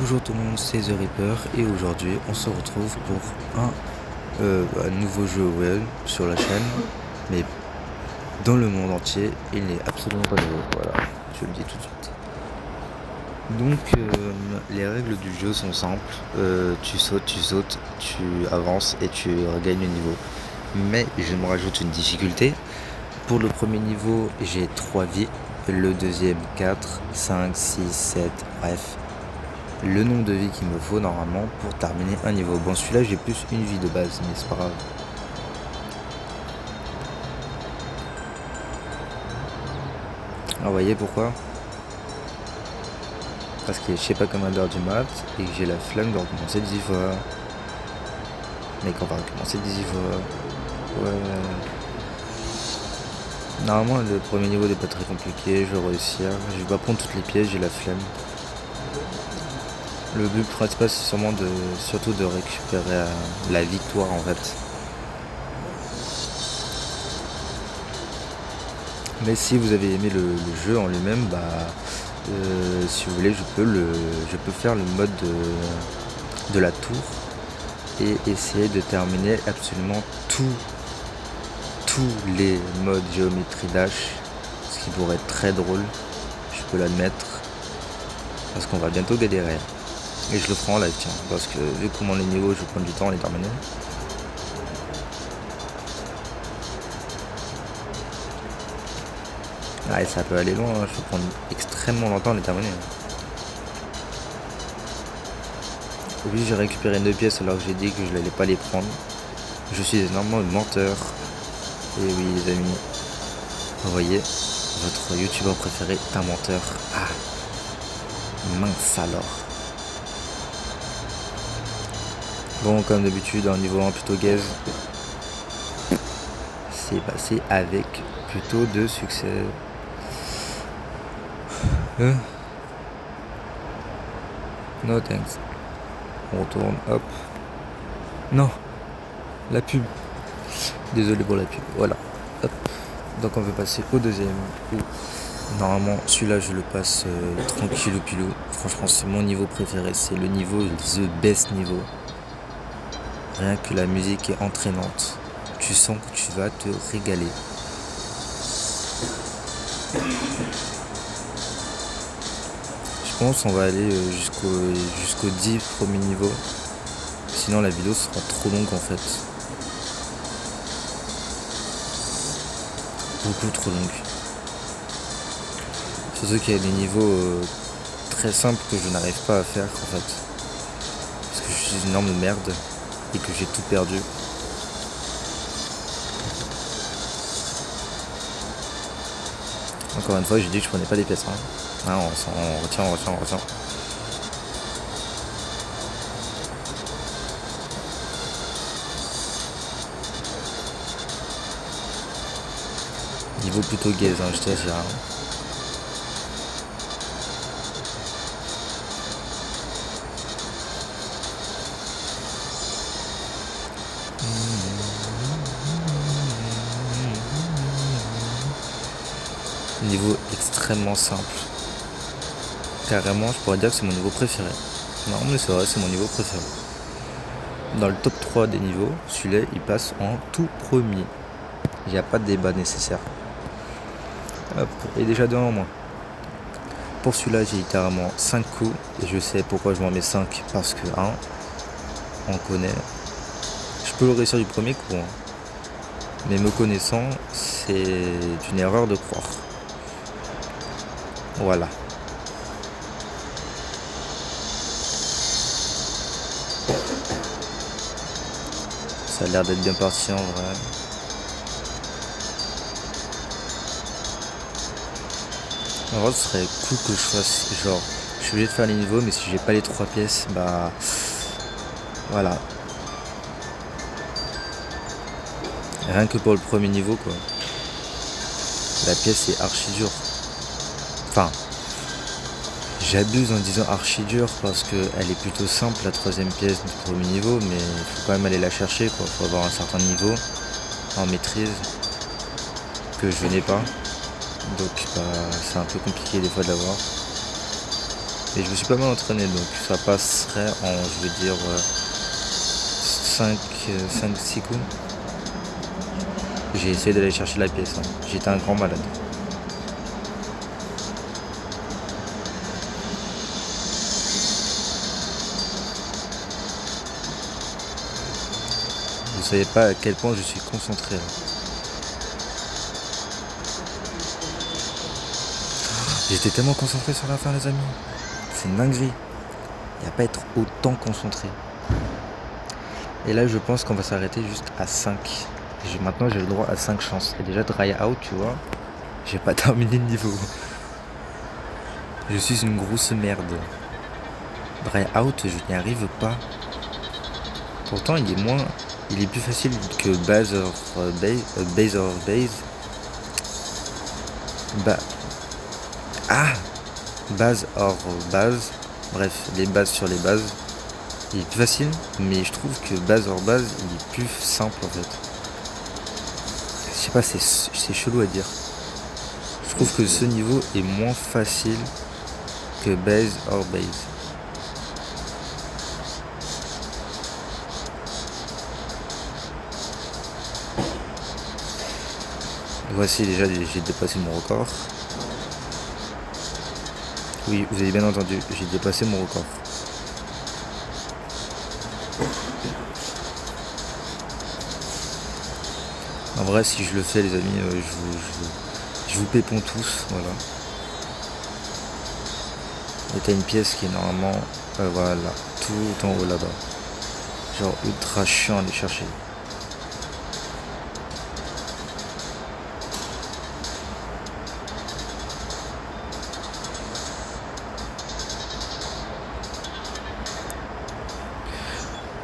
Bonjour tout le monde, c'est The Reaper et aujourd'hui on se retrouve pour un nouveau jeu web sur la chaîne, mais dans le monde entier il n'est absolument pas nouveau, voilà, je le dis tout de suite. Donc les règles du jeu sont simples, tu sautes, tu avances et tu regagnes le niveau. Mais je me rajoute une difficulté. Pour le premier niveau j'ai 3 vies, le deuxième 4, 5, 6, 7, bref. Le nombre de vies qu'il me faut normalement pour terminer un niveau. Bon, celui-là j'ai plus une vie de base, mais c'est pas grave. Alors vous voyez pourquoi? Parce que je sais pas combien d'heures du mat et que j'ai la flemme de recommencer 10 fois. Mais qu'on va recommencer 10 fois. Ouais. Normalement le premier niveau n'est pas très compliqué, je vais réussir. Je vais pas prendre toutes les pièces, j'ai la flemme. Le but principal c'est surtout de récupérer la victoire en fait. Mais si vous avez aimé le jeu en lui-même, si vous voulez je peux faire le mode de la tour et essayer de terminer absolument tous les modes géométrie dash, ce qui pourrait être très drôle, je peux l'admettre, parce qu'on va bientôt galérer. Et je le ferai en live, tiens, parce que vu comment les niveaux je prends du temps à les terminer. Ah, et ça peut aller loin, hein. Je peux prendre extrêmement longtemps à les terminer. Oui, j'ai récupéré 2 pièces alors que j'ai dit que je n'allais pas les prendre. Je suis énormément menteur. Et oui les amis, vous voyez, votre youtubeur préféré est un menteur. Ah, mince alors. Bon, comme d'habitude, en niveau 1 plutôt gaze, c'est passé avec plutôt de succès. No thanks. On retourne, hop. Non, la pub. Désolé pour la pub, voilà. Hop. Donc on veut passer au deuxième. Normalement celui-là je le passe tranquille ou pilou. Franchement c'est mon niveau préféré, c'est le niveau the best niveau. Rien que la musique est entraînante. Tu sens que tu vas te régaler. Je pense qu'on va aller jusqu'au 10 premier niveau. Sinon la vidéo sera trop longue en fait. Beaucoup trop longue. Surtout qu'il y a des niveaux très simples que je n'arrive pas à faire en fait. Parce que je suis une énorme merde et que j'ai tout perdu. Encore une fois j'ai dit que je prenais pas des pièces. Ah, on retient. Niveau plutôt gaze, je t'assure. Niveau extrêmement simple. Carrément, je pourrais dire que c'est mon niveau préféré. Non, mais c'est vrai, c'est mon niveau préféré. Dans le top 3 des niveaux, celui-là, il passe en tout premier. Il n'y a pas de débat nécessaire. Hop, et déjà devant moi. Pour celui-là, j'ai littéralement 5 coups. Et je sais pourquoi je m'en mets 5. Parce que, on connaît. Je peux le réussir du premier coup. Mais me connaissant, c'est une erreur de croire. Voilà. Ça a l'air d'être bien parti en vrai. En vrai, ce serait cool que je fasse genre, je suis obligé de faire les niveaux, mais si j'ai pas les 3 pièces, voilà. Rien que pour le premier niveau quoi. La pièce est archi dure. Enfin, j'abuse en disant archi dure parce qu'elle est plutôt simple la troisième pièce du premier niveau, mais il faut quand même aller la chercher quoi. Faut avoir un certain niveau en maîtrise que je n'ai pas. Donc c'est un peu compliqué des fois de l'avoir. Et je me suis pas mal entraîné, donc ça passerait en, je veux dire, 5-6 coups. J'ai essayé d'aller chercher la pièce, hein. J'étais un grand malade. Vous savez pas à quel point je suis concentré là. J'étais tellement concentré sur la fin, les amis. C'est une dinguerie. Il n'y a pas à être autant concentré. Et là, je pense qu'on va s'arrêter juste à 5. Maintenant, j'ai le droit à 5 chances. Et déjà, dry out, tu vois, j'ai pas terminé le niveau. Je suis une grosse merde. Dry out, je n'y arrive pas. Pourtant, il est plus facile que base or base. Base or base. Bref, les bases sur les bases. Il est plus facile, mais je trouve que base or base, il est plus simple en fait. Je sais pas, c'est chelou à dire. Je trouve que ce niveau est moins facile que base or base. Voici déjà, j'ai dépassé mon record. Oui, vous avez bien entendu, j'ai dépassé mon record. En vrai, si je le fais, les amis, je vous pépons tous, voilà. Et t'as une pièce qui est normalement, voilà, tout en haut là-bas. Genre ultra chiant à aller chercher.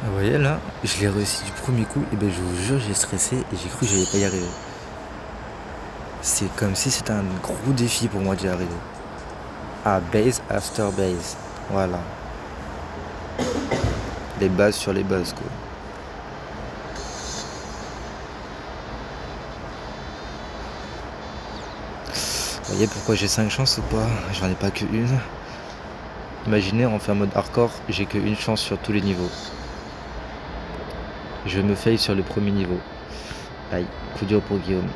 Vous voyez là, je l'ai réussi du premier coup, et ben je vous jure j'ai stressé et j'ai cru que j'allais pas y arriver. C'est comme si c'était un gros défi pour moi d'y arriver. Ah, base after base, voilà. Les bases sur les bases quoi. Vous voyez pourquoi j'ai 5 chances ou pas? J'en ai pas que une. Imaginez, on fait un mode hardcore, j'ai que une chance sur tous les niveaux. Je me faille sur le premier niveau. Aïe, coup dur pour Guillaume.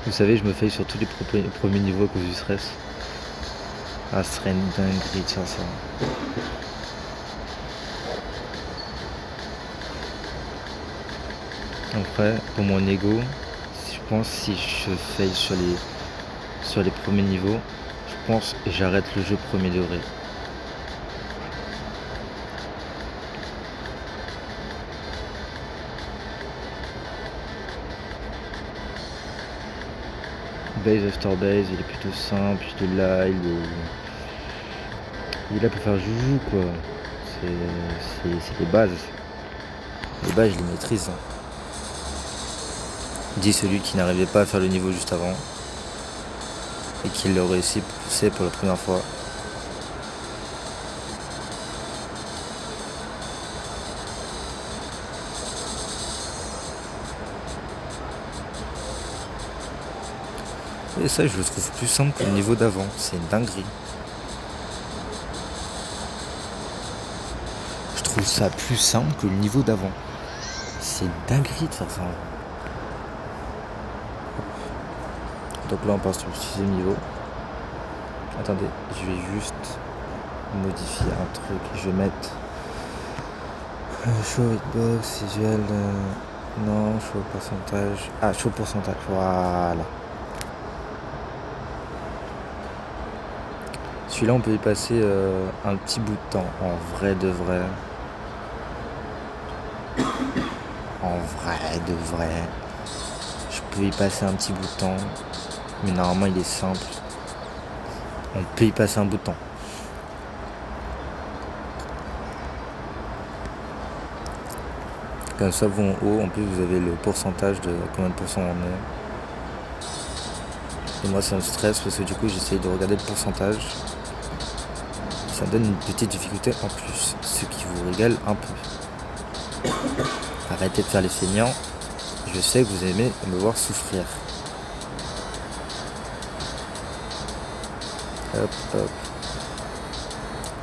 Vous savez, je me faille sur tous les premiers niveaux à cause du stress. Ah, ce serait une dinguerie de faire ça. Après, pour mon ego, je pense si je faille sur les premiers niveaux, je pense que j'arrête le jeu premier degré. Base after base, il est plutôt simple, il est là, il est là pour faire joujou quoi. C'est les bases. Les bases, je les maîtrise. Dit celui qui n'arrivait pas à faire le niveau juste avant et qui le réussit pousser pour la première fois. Et ça, je le trouve plus simple que le niveau d'avant. C'est une dinguerie. Je trouve ça plus simple que le niveau d'avant. C'est une dinguerie de faire ça. Donc là, on passe sur le 6ème niveau. Attendez, je vais juste modifier un truc. Je vais mettre show hitbox, visual. Non, show pourcentage. Ah, show pourcentage. Voilà. Celui-là, on peut y passer un petit bout de temps, en vrai de vrai. En vrai de vrai. Je peux y passer un petit bout de temps, mais normalement, il est simple. On peut y passer un bout de temps. Comme ça, vous en haut, en plus, vous avez le pourcentage de combien de pourcents on est. Et moi, ça me stresse parce que du coup, j'essaye de regarder le pourcentage. Ça donne une petite difficulté en plus, ce qui vous régale un peu. Arrêtez de faire les feignants. Je sais que vous aimez me voir souffrir. Hop, hop.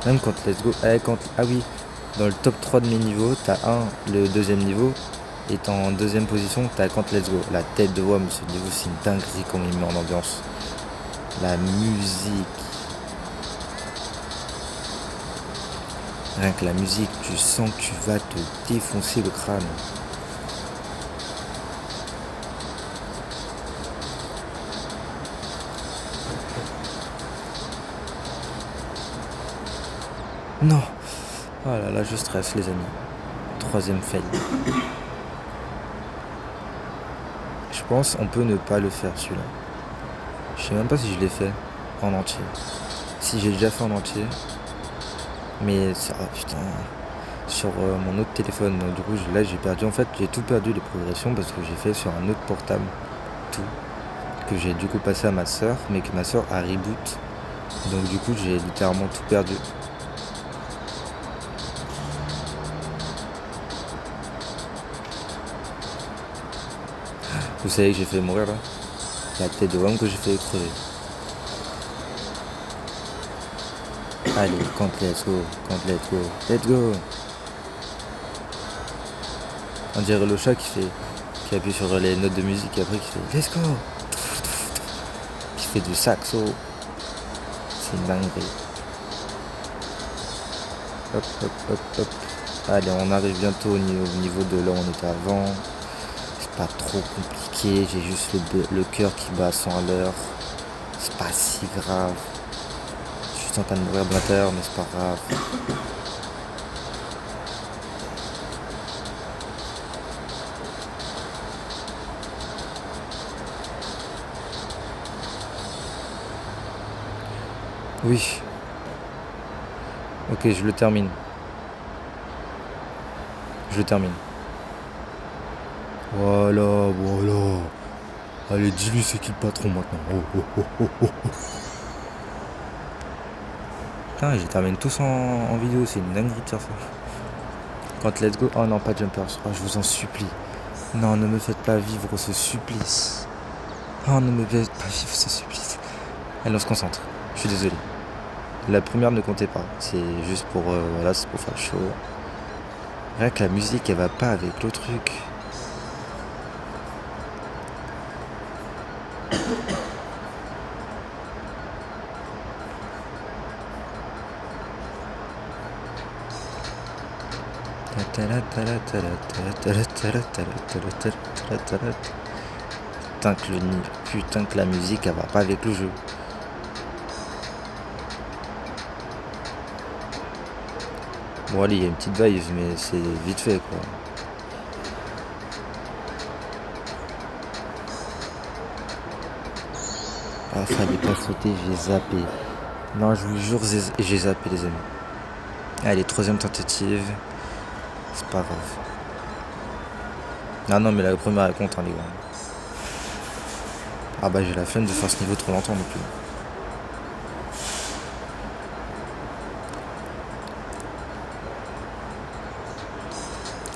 Même quand Let's Go. Ah oui, dans le top 3 de mes niveaux, t'as le deuxième niveau. Et en deuxième position, t'as quand Let's Go. La tête de WOM, ce niveau, c'est une dinguerie comme il met en ambiance. La musique. Rien que la musique, tu sens que tu vas te défoncer le crâne. Non. Oh là là, je stresse les amis. Troisième fail. Je pense on peut ne pas le faire celui-là. Je sais même pas si je l'ai fait en entier. Si j'ai déjà fait en entier. Mais ça, putain, sur mon autre téléphone. Donc, du coup, là j'ai perdu. En fait, j'ai tout perdu les progressions parce que j'ai fait sur un autre portable. Tout. Que j'ai du coup passé à ma soeur. Mais que ma soeur a reboot. Donc du coup, j'ai littéralement tout perdu. Vous savez que j'ai fait mourir là. La tête de homme que j'ai fait crever. Allez, let's go, let's go, let's go. On dirait le chat qui appuie sur les notes de musique et après qui fait let's go. Qui fait du saxo. C'est une dinguerie. Hop, hop, hop, hop. Allez, on arrive bientôt au niveau de là où on était avant. C'est pas trop compliqué, j'ai juste le cœur qui bat à 100 à l'heure. C'est pas si grave. Je suis en train de mourir de l'intérieur, mais c'est pas grave. Oui. Ok, je le termine. Voilà. Allez, dis-lui c'est qui le patron maintenant. Putain, je termine tous en vidéo, c'est une dinguerie de faire ça. Quand let's go. Oh non, pas jumpers. Oh, je vous en supplie. Non, ne me faites pas vivre ce supplice. Oh, ne me faites pas vivre ce supplice. Allez, on se concentre. Je suis désolé. La première ne comptait pas. C'est juste pour... voilà, c'est pour faire chaud. Rien que la musique, elle va pas avec le truc. Putain que la musique, elle va pas avec le jeu. Bon allez, il y a une petite vibe, mais c'est vite fait quoi. Ah, fallait pas sauter, j'ai zappé. Non, je vous jure, j'ai zappé les amis. Allez, troisième tentative. C'est pas grave. Non, mais la première elle compte, hein, les gars. Ah bah j'ai la flemme de faire ce niveau trop longtemps non plus.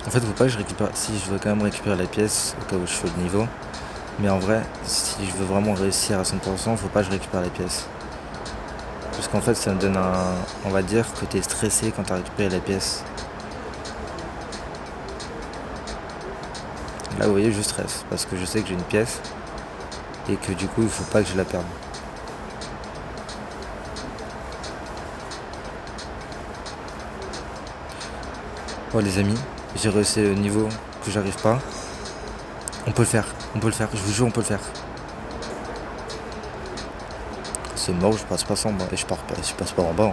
En fait, faut pas que je récupère. Si, je veux quand même récupérer la pièce au cas où je fais le niveau. Mais en vrai, si je veux vraiment réussir à 100%, faut pas que je récupère les pièces. Parce qu'en fait, ça me donne on va dire que t'es stressé quand t'as récupéré la pièce. Là, vous voyez, je stresse parce que je sais que j'ai une pièce et que du coup, il faut pas que je la perde. Oh les amis, j'ai réussi le niveau que j'arrive pas. On peut le faire, je vous jure, on peut le faire. C'est mort, je passe pas en bas et je passe pas en bas. Hein.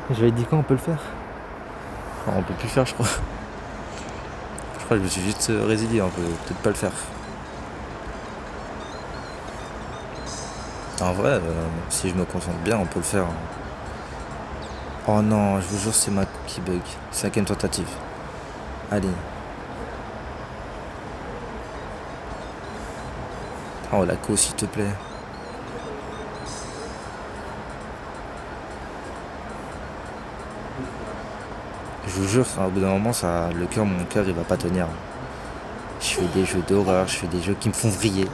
J'avais dit quand on peut le faire. Enfin, on peut plus le faire, je crois. Je crois que je me suis juste résilié, on peut peut-être pas le faire. En vrai, si je me concentre bien, on peut le faire. Oh non, je vous jure, c'est ma qui bug. 5ème tentative. Allez. Oh la co, s'il te plaît. Je vous jure, au bout d'un moment, mon cœur, il va pas tenir. fais des jeux d'horreur, je fais des jeux qui me font vriller.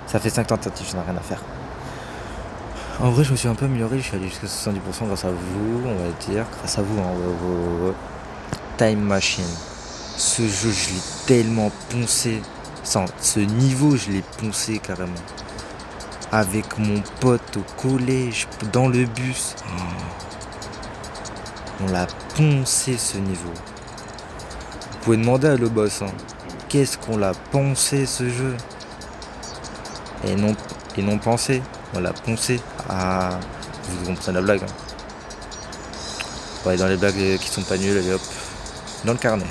Ça fait 5 tentatives, je n'ai rien à faire. En vrai, je me suis un peu amélioré, je suis allé jusqu'à 70% grâce à vous, on va dire. Grâce à vous, hein, ouais. Time Machine. Ce jeu, je l'ai tellement poncé. Ce niveau, je l'ai poncé carrément. Avec mon pote au collège, dans le bus. On l'a poncé ce niveau. Vous pouvez demander à le boss, hein. Qu'est-ce qu'on l'a poncé ce jeu? Et non pensé, on l'a poncé. Ah, vous comprenez la blague, hein. On va aller dans les blagues qui sont pas nulles, allez hop. Dans le carnet.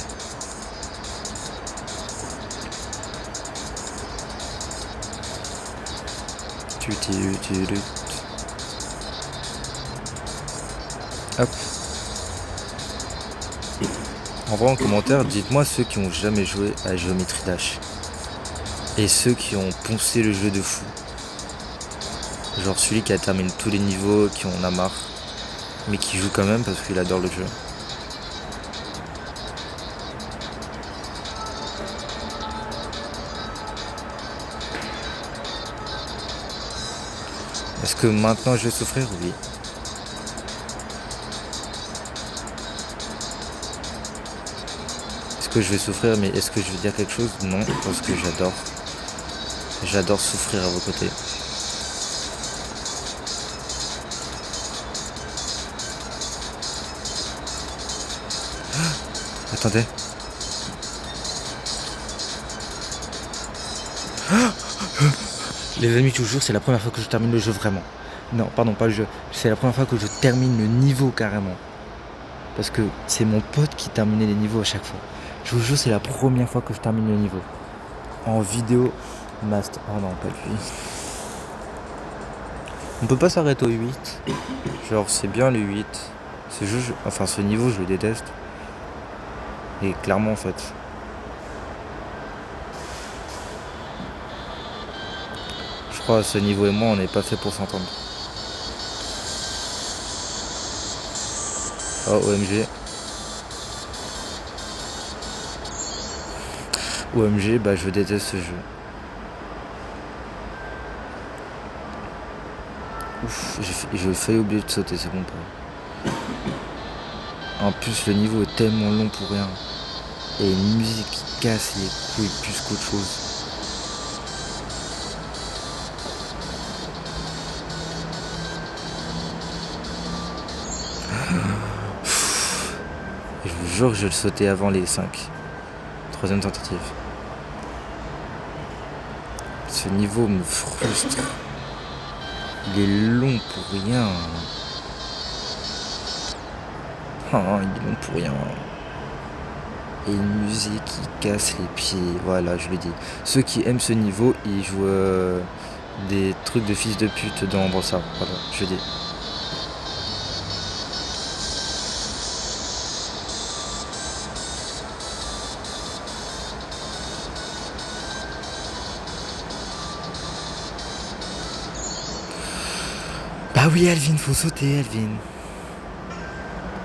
Hop. En vrai, en commentaire, dites-moi ceux qui ont jamais joué à Geometry Dash. Et ceux qui ont poncé le jeu de fou. Genre celui qui a terminé tous les niveaux, qui en a marre. Mais qui joue quand même parce qu'il adore le jeu. Est-ce que maintenant je vais souffrir? Oui. Est-ce que je vais souffrir, mais est-ce que je vais dire quelque chose? Non, parce que j'adore souffrir à vos côtés. Attendez. Les amis, toujours, c'est la première fois que je termine le jeu vraiment. Non, pardon, pas le jeu. C'est la première fois que je termine le niveau carrément. Parce que c'est mon pote qui terminait les niveaux à chaque fois. Je vous jure, c'est la première fois que je termine le niveau. En vidéo master. Oh non, pas lui. On peut pas s'arrêter au 8. Genre, c'est bien le 8. Ce niveau, je le déteste. Et clairement, en fait. Je crois que ce niveau et moi, on n'est pas fait pour s'entendre. Oh, OMG. OMG, bah je déteste ce jeu. Ouf, j'ai failli oublier de sauter, c'est bon pas. En plus, le niveau est tellement long pour rien. Et une musique qui casse les couilles plus qu'autre chose. Je vous jure que je vais le sauter avant les 5. Troisième tentative. Ce niveau me frustre. Il est long pour rien. Oh, il est long pour rien. Et une musique qui casse les pieds. Voilà, je le dis. Ceux qui aiment ce niveau, ils jouent des trucs de fils de pute dans Brawl. Voilà, je le dis. Bah oui, Alvin, faut sauter, Alvin.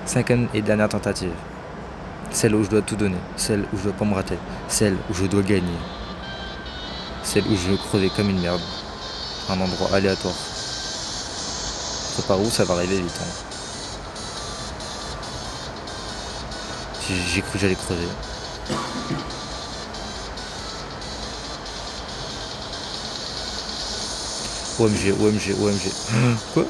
5e et dernière tentative. Celle où je dois tout donner. Celle où je dois pas me rater. Celle où je dois gagner. Celle où je veux crever comme une merde. Un endroit aléatoire. Je sais pas où ça va arriver vite. Hein. J'ai cru que j'allais crever. OMG. Quoi?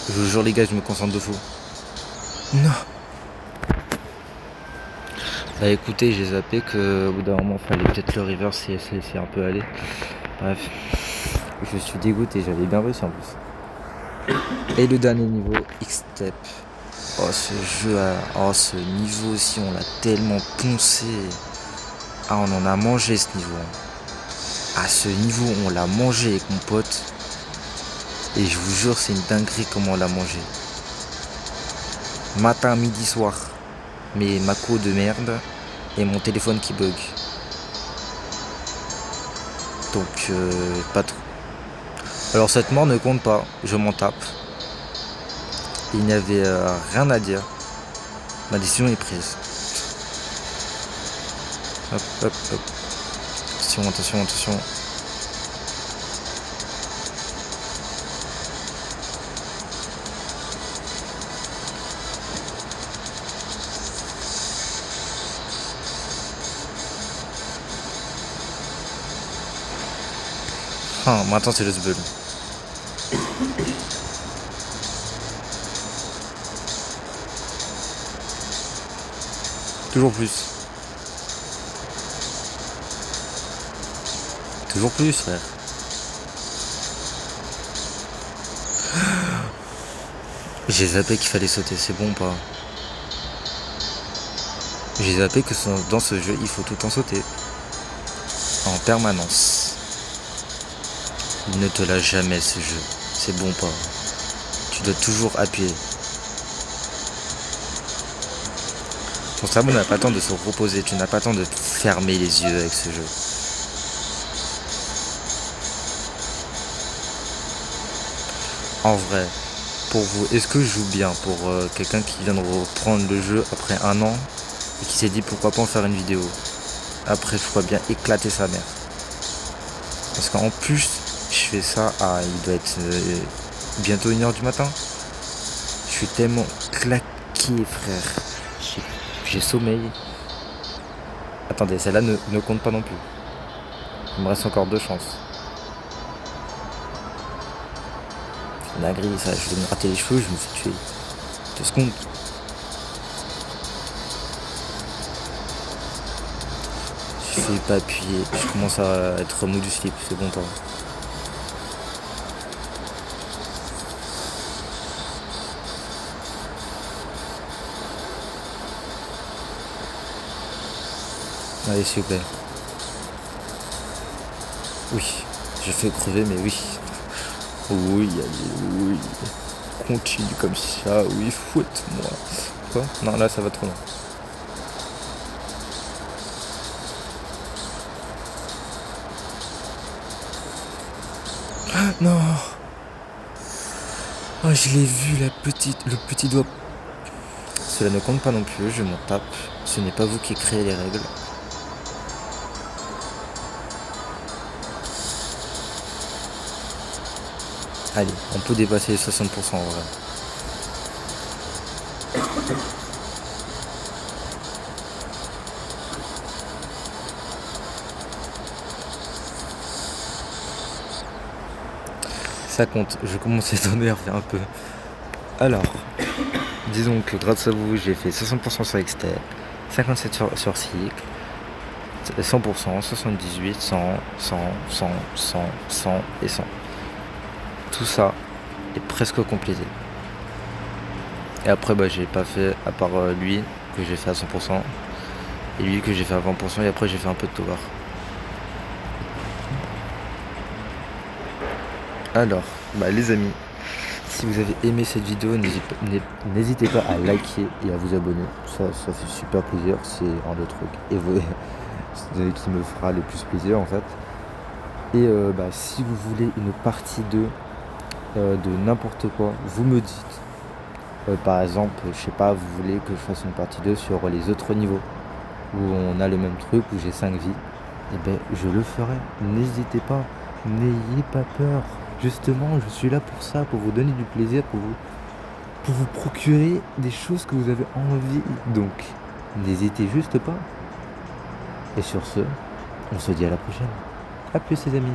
Je vous jure les gars, je me concentre de fou. Non. Bah écoutez, j'ai zappé que au bout d'un moment, fallait peut-être le reverse si c'est un peu allé. Bref, je suis dégoûté, j'avais bien réussi en plus. Et le dernier niveau, X-Step. Oh ce niveau aussi, on l'a tellement poncé. Ah, on en a mangé ce niveau. Ah, ce niveau, on l'a mangé avec mon pote. Et je vous jure, c'est une dinguerie comment on l'a mangé. Matin, midi, soir. Mes macros de merde et mon téléphone qui bug. Donc, pas trop. Alors cette mort ne compte pas, je m'en tape. Il n'y avait rien à dire. Ma décision est prise. Hop, hop, hop. Attention, attention, attention. Ah, maintenant c'est le zbeul. Toujours plus. Toujours plus, frère. J'ai zappé qu'il fallait sauter, c'est bon ou pas? J'ai zappé que dans ce jeu, il faut tout le temps sauter. En permanence. Il ne te lâche jamais ce jeu. C'est bon ou pas? Tu dois toujours appuyer. Ton cerveau n'a pas le temps de se reposer. Tu n'as pas le temps de fermer les yeux avec ce jeu. En vrai, pour vous, est-ce que je joue bien pour quelqu'un qui vient de reprendre le jeu après 1 an et qui s'est dit pourquoi pas en faire une vidéo? Après, je crois bien éclater sa mère. Parce qu'en plus, je fais ça à... Il doit être bientôt 1h du matin. Je suis tellement claqué, frère. J'ai sommeil. Attendez, celle-là ne compte pas non plus. Il me reste encore 2 chances. La grille, ça, je vais me rater les cheveux, je me fais tuer. 2 secondes. Je fais pas appuyer, je commence à être mou du slip, c'est bon pas. Allez, s'il vous plaît. Oui, je fais crever, mais oui. Oui, allez, oui. Continue comme ça, oui, fouette-moi. Quoi? Non, là, ça va trop loin. Non. Oh, je l'ai vu, le petit doigt. Cela ne compte pas non plus, je m'en tape. Ce n'est pas vous qui créez les règles. Allez, on peut dépasser les 60% en vrai. Ça compte, je commence à t'énerver un peu. Alors, disons que grâce à vous, j'ai fait 60% sur Exter, 57 sur cycle, 100%, 78, 100, 100, 100, 100, 100 et 100. Tout ça est presque complété. Et après, j'ai pas fait, à part lui, que j'ai fait à 100%, et lui que j'ai fait à 20%, et après j'ai fait un peu de tower. Alors, les amis, si vous avez aimé cette vidéo, n'hésitez pas à liker et à vous abonner. Ça fait super plaisir, c'est un des trucs qui me fera le plus plaisir en fait. Et si vous voulez une partie 2 de n'importe quoi, vous me dites. Par exemple, je sais pas, vous voulez que je fasse une partie 2 sur les autres niveaux, où on a le même truc, où j'ai 5 vies, et je le ferai. N'hésitez pas, n'ayez pas peur. Justement, je suis là pour ça, pour vous donner du plaisir, pour vous procurer des choses que vous avez envie. Donc, n'hésitez juste pas. Et sur ce, on se dit à la prochaine. A plus les amis.